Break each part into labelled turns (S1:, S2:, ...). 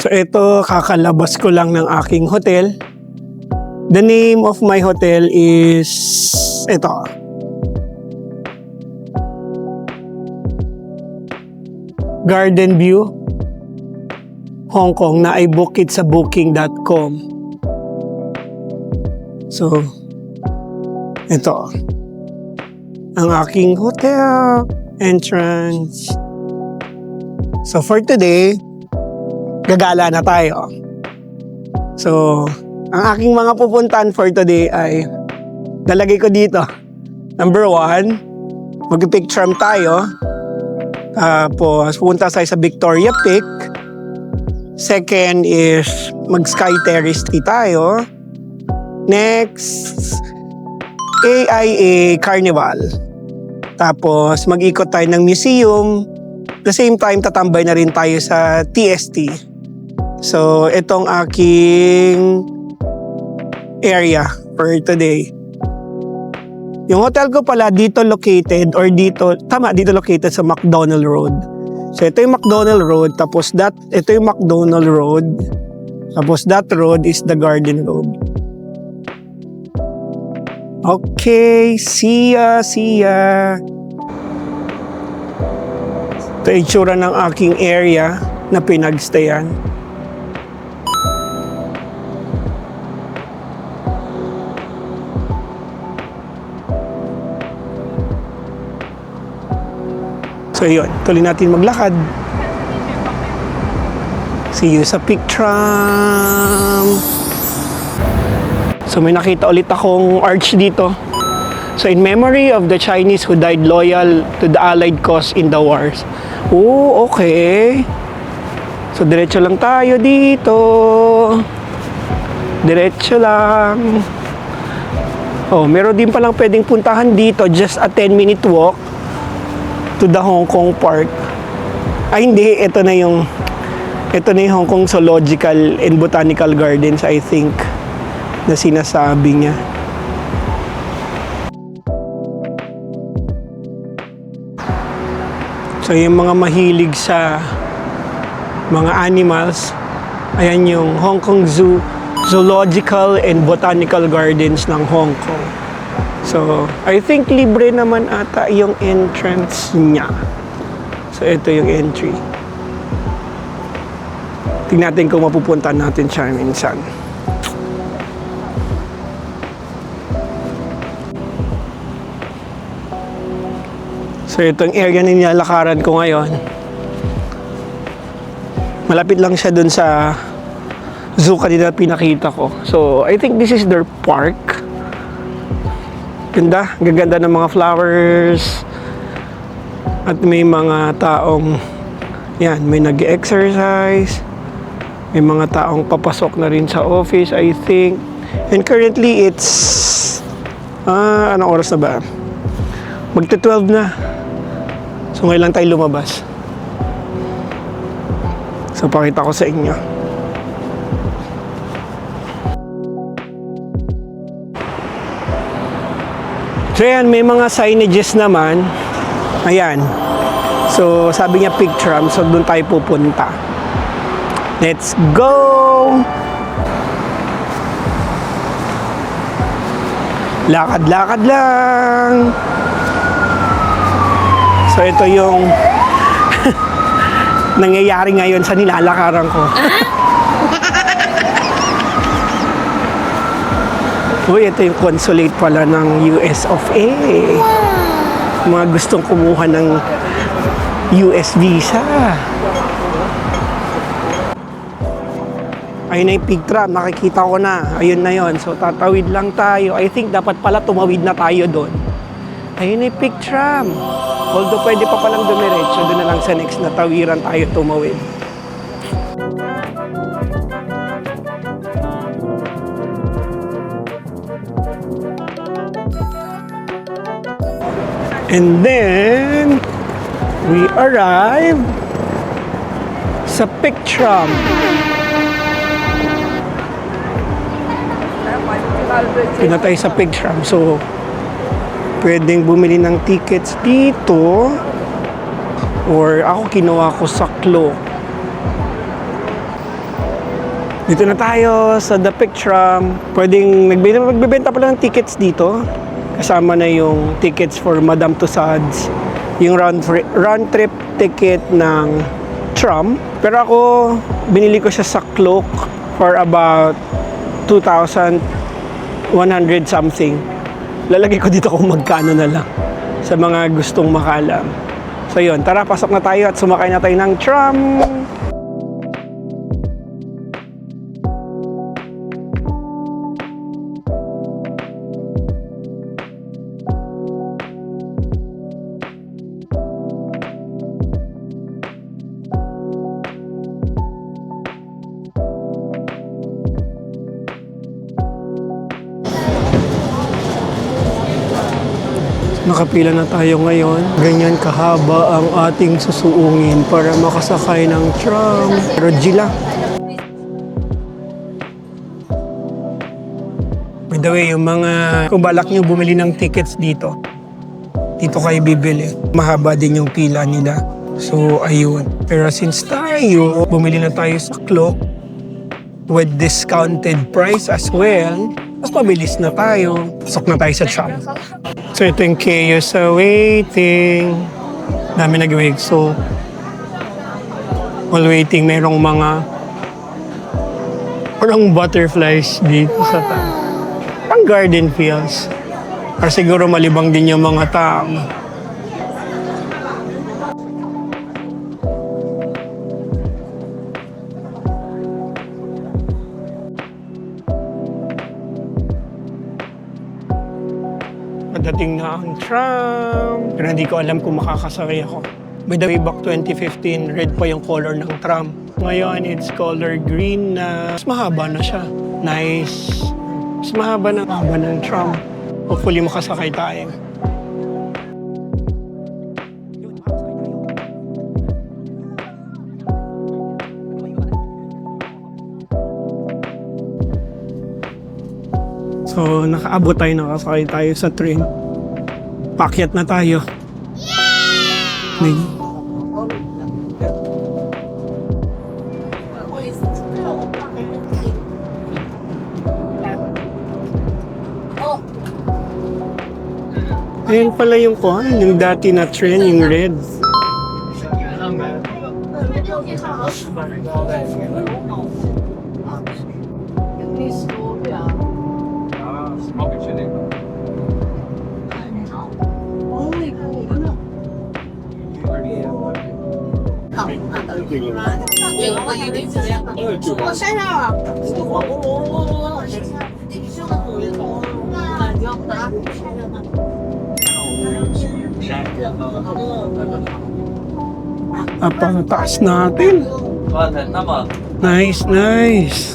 S1: So ito, kakalabas ko lang ng aking hotel. The name of my hotel is ito. Garden View, Hong Kong, na I book it sa booking.com. So, ito. Ang aking hotel entrance. So, for today, gagala na tayo. So, ang aking mga pupuntahan for today ay nalagay ko dito. Number 1, mag-picture tayo. Tapos, pupunta tayo sa Victoria Peak. Second is mag-sky terrace tayo. Next, AIA Carnival. Tapos, mag-ikot tayo ng museum. The same time, tatambay na rin tayo sa TST. So, itong aking area for today. Yung hotel ko pala dito located sa McDonald Road. So, ito yung McDonald Road, tapos ito yung McDonald Road, tapos that road is the Garden Road. Okay, see ya. Ito yung itsura ng aking area na pinagstayan. So yun, tuloy natin maglakad. See you sa Peak Tram. So may nakita ulit akong arch dito. So in memory of the Chinese who died loyal to the Allied cause in the wars. Oh, okay. So diretso lang tayo dito. Diretso lang. Oh, meron din palang pwedeng puntahan dito, just a 10-minute walk to the Hong Kong Park. Ay hindi, ito na yung Hong Kong Zoological and Botanical Gardens, I think, na sinasabi niya. So yung mga mahilig sa mga animals, ayan yung Hong Kong Zoological and Botanical Gardens ng Hong Kong. So, I think libre naman ata yung entrance niya. So, ito yung entry. Tingnan natin kung mapupunta natin siya minsan. So, itong area na nilalakaran ko ngayon. Malapit lang siya dun sa zoo kanina pinakita ko. So, I think this is their park. Gaganda ng mga flowers. At may mga taong may nag-exercise. May mga taong papasok na rin sa office, I think. And currently it's anong oras na ba? Magta-12 na. So ngayon lang tayo lumabas. So pakita ko sa inyo. So yan, may mga signages naman. Ayan. So sabi niya Peak Tram, so doon tayo pupunta. Let's go! Lakad-lakad lang. So ito yung nangyayari ngayon sa nilalakaran ko. Uy, ito yung consulate pala ng US of A. Mga gustong kumuha ng US visa. Ayun na yung Peak Tram, nakikita ko na. Ayun na yon. So tatawid lang tayo. I think dapat pala tumawid na tayo doon. Ayun na yung Peak Tram. Although pwede pa palang dumiretso, doon na lang sa next na tawiran tayo tumawid. And then, we arrive sa Peak Tram. Pinatay sa Peak Tram. So, pwedeng bumili ng tickets dito. Or ako kinuha ko sa Klo. Dito na tayo sa The Pic Tram. Pwedeng magbebenta pala ng tickets dito. Kasama na yung tickets for Madame Tussauds. Yung round trip ticket ng tram. Pero ako, binili ko siya sa Klook for about 2,100 something. Lalagay ko dito kung magkano na lang sa mga gustong makaalam. So yun, tara, pasok na tayo at sumakay na tayo ng tram. Nakapila na tayo ngayon. Ganyan kahaba ang ating susuungin para makasakay ng tram. Pero Gila. By the way, yung mga kung balak nyo bumili ng tickets dito kayo bibili. Mahaba din yung pila nila. So, ayun. Pero since tayo, bumili na tayo sa Klook with discounted price as well, mas mabilis na tayo. Pasok na tayo sa tram. So ito yung chaos sa waiting. Dami nag-wait. So, while waiting, mayroong mga parang butterflies dito sa pang garden feels. Or siguro malibang din yung mga tao. Dating na ang tram. Pero hindi ko alam kung makakasakay ako. By the way, back 2015, red pa yung color ng tram. Ngayon, it's color green na mas mahaba na siya. Nice. Mas mahaba ng tram. Hopefully, makasakay tayo. So, nakaabot tayo, nakasakay tayo sa train. Pakyat na tayo. Yay! Ayan pala yung yung dati na train, yung red. Apang taas natin. Nice, nice.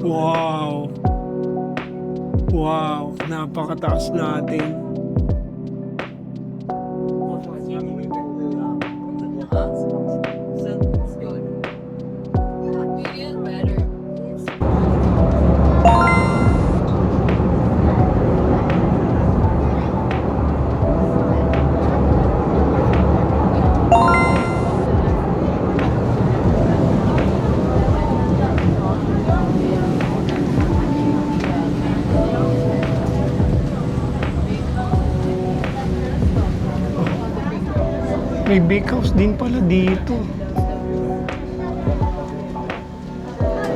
S1: Wow. Wow, napakataas natin. May big house din pala dito.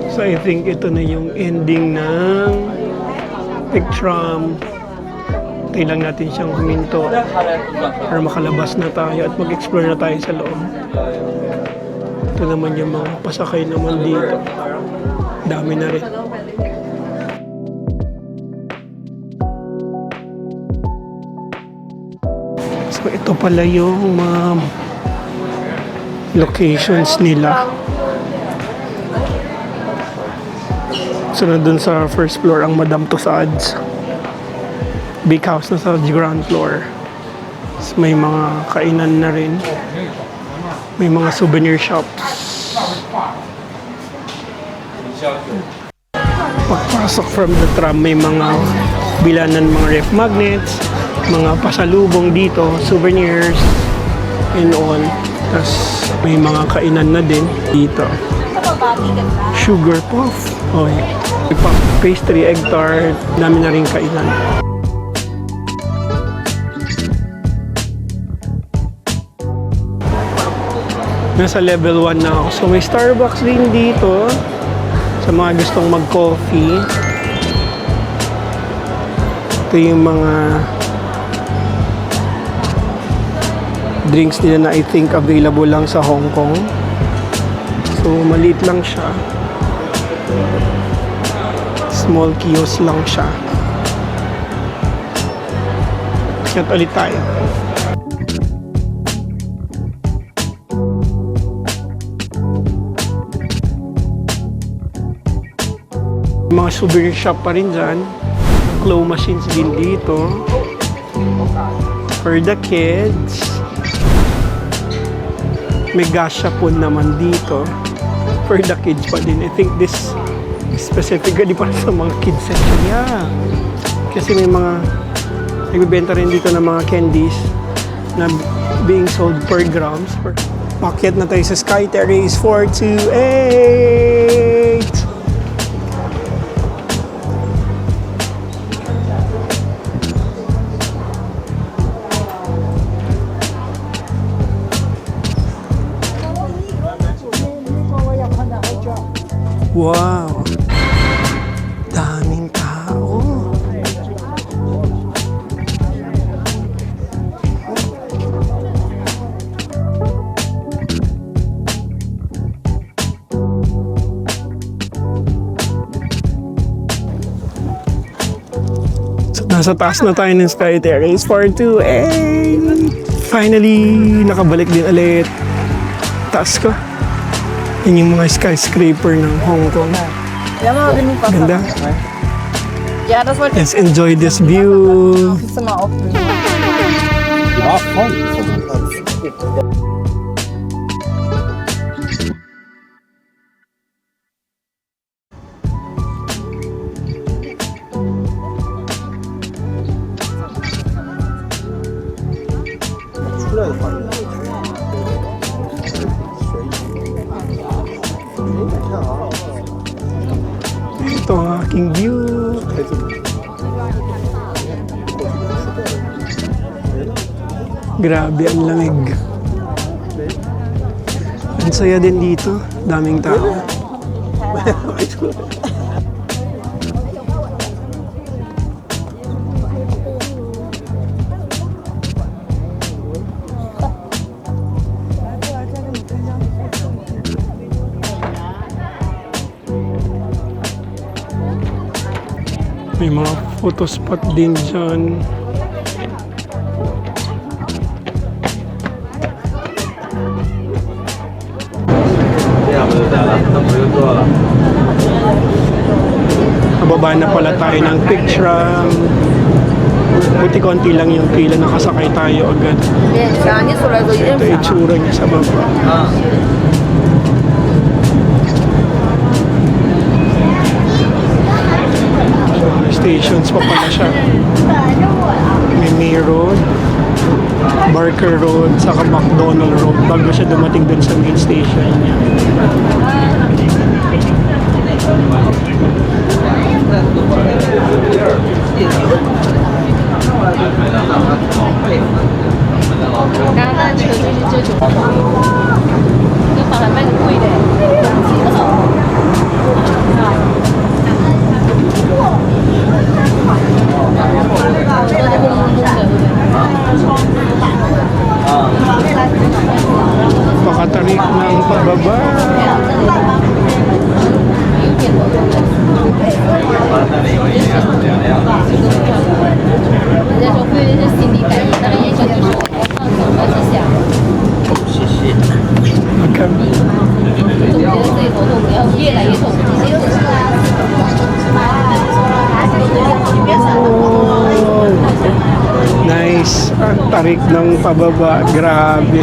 S1: So I think ito na yung ending ng Pic Tram. Tayo lang natin siyang huminto para makalabas na tayo at mag-explore na tayo sa loob. Ito naman yung mga pasakay naman dito. Dami na rin. So ito pala yung locations nila. Sunod dun sa first floor ang Madame Tussauds. Big house na sa ground floor. Tapos may mga kainan na rin. May mga souvenir shops. Pagpasok from the tram, may mga bilanan, mga ref magnets, mga pasalubong dito, souvenirs, and all. Tapos may mga kainan na din dito. Sugar puff. Okay. Pastry, egg tart, dami na rin kainan. Nasa level 1 na ako. So may Starbucks din dito sa mga gustong mag-coffee. Ito yung mga drinks nila na I think available lang sa Hong Kong. So maliit lang siya. Small kiosk lang siya. Kaya ulit tayo. Mga souvenir shop pa rin dyan. Claw machines din dito. For the kids. May gasha po naman dito. For the kids pa din. I think this specifically para sa mga kids section. Yeah. Kasi may mga nagbibenta rin dito ng mga candies na being sold per grams. Makyat na tayo sa Sky Terrace 428. Wow! Daming tao! So, nasa taas na tayo ng Sky Terrace 428! Finally, nakabalik din ulit. Taas ko. Yan yung mga skyscraper ng Hong Kong. Ganda. Let's enjoy this view. Ito ang aking view. Grabe, ang lamig. Ang saya din dito. Daming tao. May mga photo spot din dyan. Nababa na pala tayo ng picture. Buti konti lang yung pila, nakasakay tayo agad. Ito itsura niya sa baba. Stations pa pala siya. May May Road, Barker Road, saka McDonald Road bago siya dumating dun sa main station niya. Pakatarik ng pababa. tarik ng pababa. Grabe.